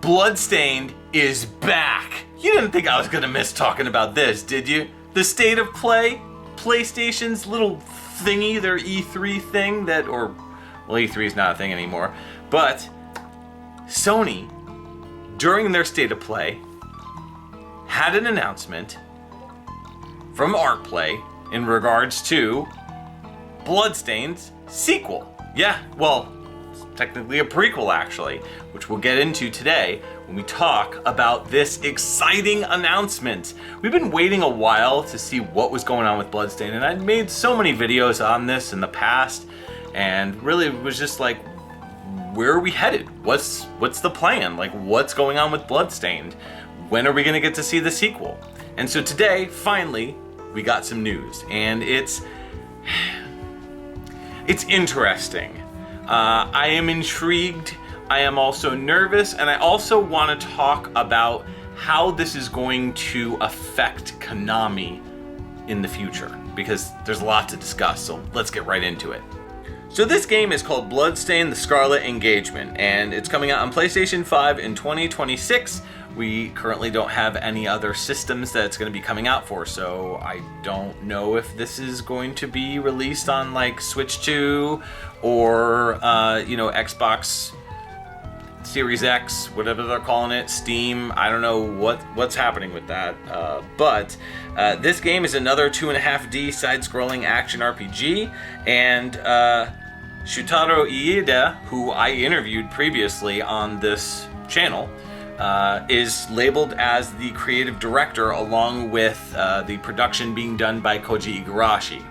Bloodstained is back. You didn't think I was gonna miss talking about this, did you? The State of Play, PlayStation's little thingy, their E3 thing well, E3 is not a thing anymore, but Sony, during their State of Play, had an announcement from ArtPlay in regards to Bloodstained's sequel. Yeah, well, it's technically a prequel actually, which we'll get into today when we talk about this exciting announcement. We've been waiting a while to see what was going on with Bloodstained, and I'd made so many videos on this in the past, and really it was just like, where are we headed? What's the plan? Like, what's going on with Bloodstained? When are we gonna get to see the sequel? And so today, finally, we got some news, and it's interesting. I am intrigued. I am also nervous, and I also want to talk about how this is going to affect Konami in the future, because there's a lot to discuss, so let's get right into it. So this game is called Bloodstained: The Scarlet Engagement, and it's coming out on PlayStation 5 in 2026. We currently don't have any other systems that it's going to be coming out for, so I don't know if this is going to be released on like Switch 2 or Xbox Series X, whatever they're calling it, Steam. I don't know what's happening with that, but this game is another 2.5D side-scrolling action RPG, and Shutaro Iida, who I interviewed previously on this channel, is labeled as the creative director, along with the production being done by Koji Igarashi.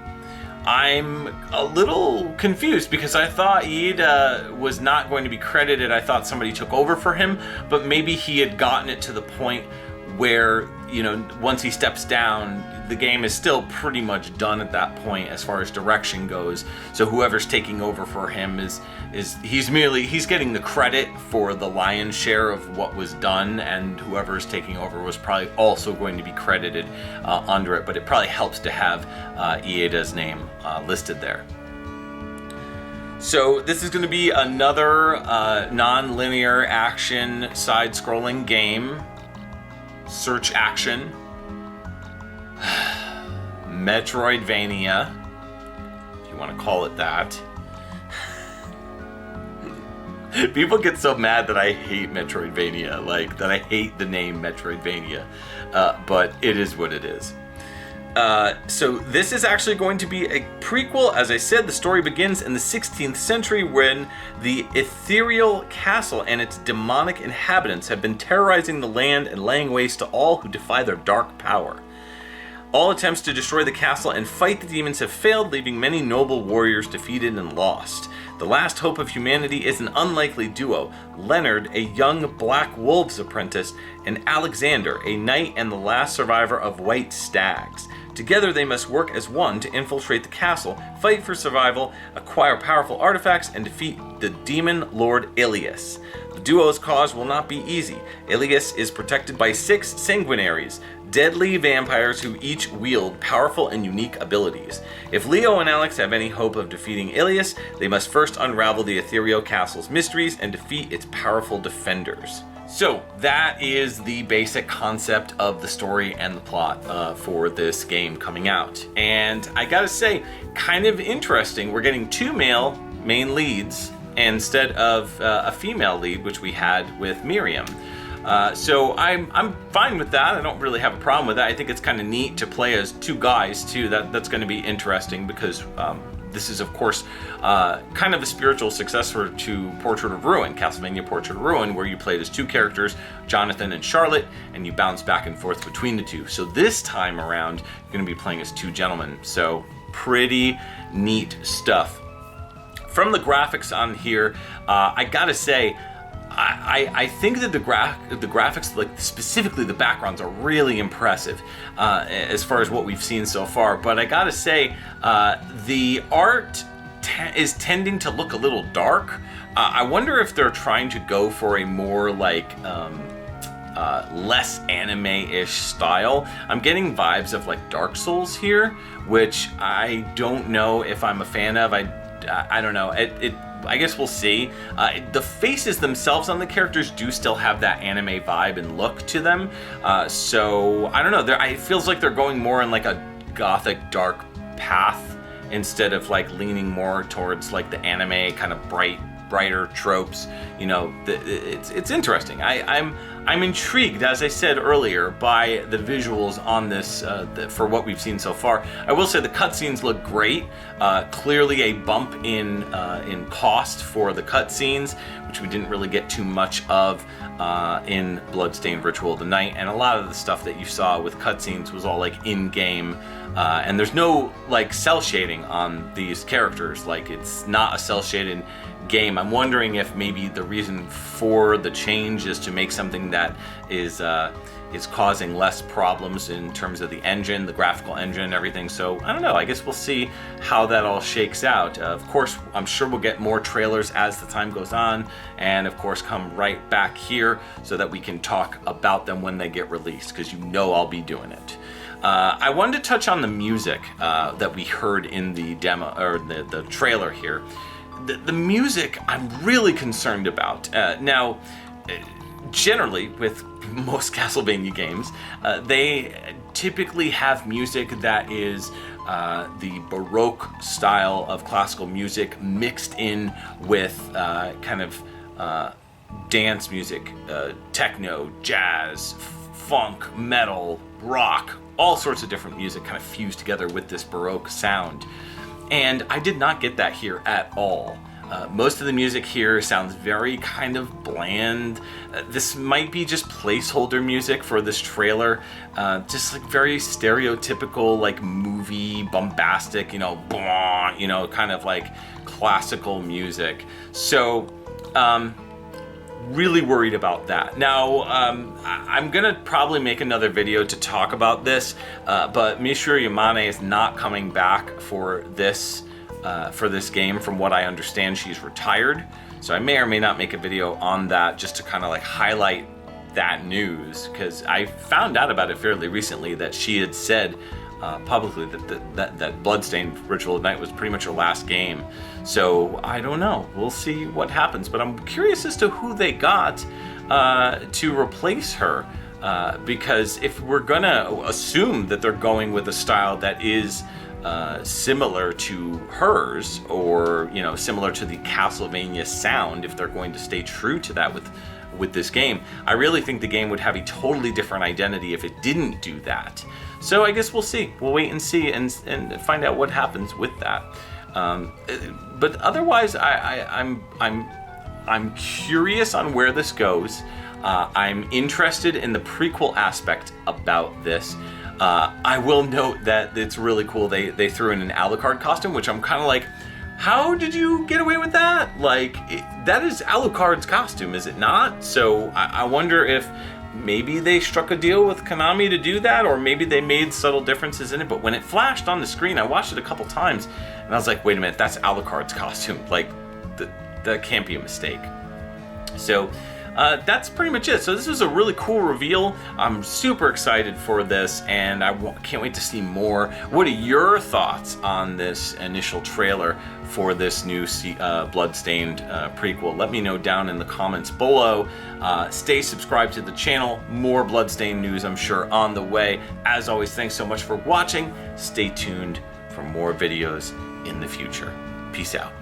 I'm a little confused because I thought Iida was not going to be credited. I thought somebody took over for him, but maybe he had gotten it to the point where, once he steps down, the game is still pretty much done at that point as far as direction goes. So whoever's taking over for him he's getting the credit for the lion's share of what was done, and whoever's taking over was probably also going to be credited under it, but it probably helps to have Iida's name listed there. So this is going to be another non-linear action side-scrolling game. Search action. Metroidvania, if you want to call it that. People get so mad that I hate Metroidvania, like that I hate the name Metroidvania, but it is what it is. So this is actually going to be a prequel. As I said, the story begins in the 16th century when the ethereal castle and its demonic inhabitants have been terrorizing the land and laying waste to all who defy their dark power. All attempts to destroy the castle and fight the demons have failed, leaving many noble warriors defeated and lost. The last hope of humanity is an unlikely duo, Leonard, a young Black Wolves apprentice, and Alexander, a knight and the last survivor of White Stags. Together they must work as one to infiltrate the castle, fight for survival, acquire powerful artifacts, and defeat the demon lord Ilias. The duo's cause will not be easy. Ilias is protected by 6 sanguinaries, deadly vampires who each wield powerful and unique abilities. If Leo and Alex have any hope of defeating Ilias, they must first unravel the ethereal castle's mysteries and defeat its powerful defenders. So that is the basic concept of the story and the plot for this game coming out. And I gotta say, kind of interesting. We're getting 2 male main leads instead of a female lead, which we had with Miriam. So I'm fine with that. I don't really have a problem with that. I think it's kind of neat to play as 2 guys too. That's going to be interesting because this is, of course, kind of a spiritual successor to Portrait of Ruin, Castlevania Portrait of Ruin, where you played as 2 characters, Jonathan and Charlotte, and you bounce back and forth between the 2. So this time around, you're going to be playing as 2 gentlemen. So pretty neat stuff. From the graphics on here, I gotta say, I think that the graphics, like specifically the backgrounds, are really impressive as far as what we've seen so far. But I gotta say, the art is tending to look a little dark. I wonder if they're trying to go for a more like less anime-ish style. I'm getting vibes of like Dark Souls here, which I don't know if I'm a fan of. I don't know. I guess we'll see. The faces themselves on the characters do still have that anime vibe and look to them. So I don't know. It feels like they're going more in like a gothic dark path instead of like leaning more towards like the anime kind of brighter tropes. You know, it's interesting. I'm intrigued, as I said earlier, by the visuals on this for what we've seen so far. I will say the cutscenes look great. Clearly a bump in cost for the cutscenes, which we didn't really get too much of in Bloodstained Ritual of the Night, and a lot of the stuff that you saw with cutscenes was all like in-game, and there's no like cell shading on these characters. Like, it's not a cell shaded game. I'm wondering if maybe the reason for the change is to make something that is causing less problems in terms of the engine, the graphical engine and everything. So I don't know, I guess we'll see how that all shakes out. Of course, I'm sure we'll get more trailers as the time goes on, and of course come right back here so that we can talk about them when they get released, because you know I'll be doing it. I wanted to touch on the music that we heard in the demo, or the trailer here. The music I'm really concerned about. Now, generally with most Castlevania games, they typically have music that is the Baroque style of classical music mixed in with kind of dance music, techno, jazz, funk, metal, rock, all sorts of different music kind of fused together with this Baroque sound. And I did not get that here at all. Most of the music here sounds very kind of bland. This might be just placeholder music for this trailer. Just like very stereotypical, like movie, bombastic, kind of like classical music. So, really worried about that. Now, I'm gonna probably make another video to talk about this, but Michiru Yamane is not coming back for this game. From what I understand, she's retired. So I may or may not make a video on that just to kind of like highlight that news, because I found out about it fairly recently that she had said publicly that Bloodstained Ritual of Night was pretty much her last game. So I don't know. We'll see what happens. But I'm curious as to who they got to replace her. Because if we're gonna assume that they're going with a style that is similar to hers, or similar to the Castlevania sound, if they're going to stay true to that with this game, I really think the game would have a totally different identity if it didn't do that. So I guess we'll see. We'll wait and see and find out what happens with that. But otherwise, I'm curious on where this goes. I'm interested in the prequel aspect about this. I will note that it's really cool. They threw in an Alucard costume, which I'm kind of like, how did you get away with that? Like, that is Alucard's costume, is it not? So I wonder if maybe they struck a deal with Konami to do that, or maybe they made subtle differences in it. But when it flashed on the screen, I watched it a couple times, and I was like, wait a minute, that's Alucard's costume. Like, that can't be a mistake. So that's pretty much it. So this was a really cool reveal. I'm super excited for this, and I can't wait to see more. What are your thoughts on this initial trailer for this new Bloodstained prequel? Let me know down in the comments below. Stay subscribed to the channel. More Bloodstained news, I'm sure, on the way. As always, thanks so much for watching. Stay tuned for more videos in the future. Peace out.